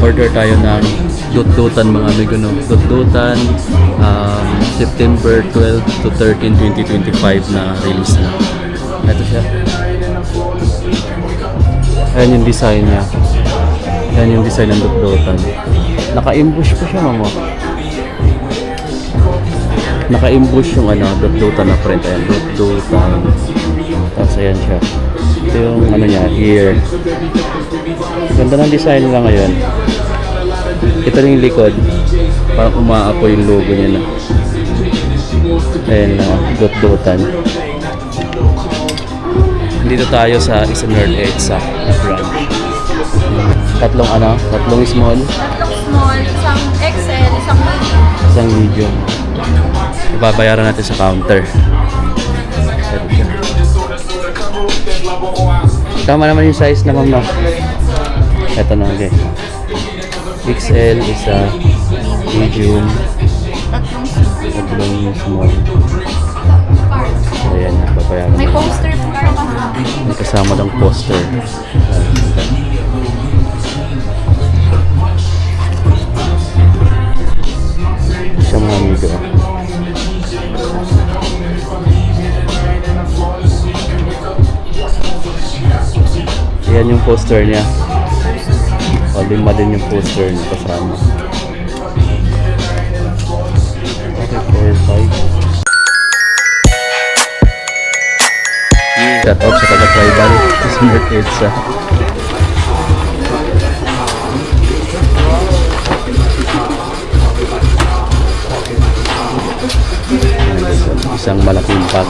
Order tayo ng dut-dutan mga amigo, no? Dut-dutan, September 12 to 13, 2025 na release na. Ito siya. Ayan yung design niya. Ayan yung design ng dut-dutan. Naka-imbush pa siya, mama. Naka-imbush yung dut-dutan na print. Ayan, dut-dutan. Tapos ayan siya. Ito yung niya, ear. Ganda ng design lang ngayon. Ito rin yung likod. Parang umaapoy yung logo niya na. Ayan na, dut-dutan. Dito tayo sa isang Nerd Edsa na branch. Tatlong small. Tatlong small, isang XL, isang medium. Isang medium. Ibabayaran natin sa counter. Tama naman yung size na, ma'am, no? Ito na, okay. XL, isa, medium, tatlong small. Ayan, babayaran. May poster po kayo. May kasama ng poster. Siya mga amigo. Ayan yung poster niya. O, lima din yung poster niya kasama. Okay, 4, 5. Shout out sa taga-tribal. Smart Edsa. Isang malaking bag.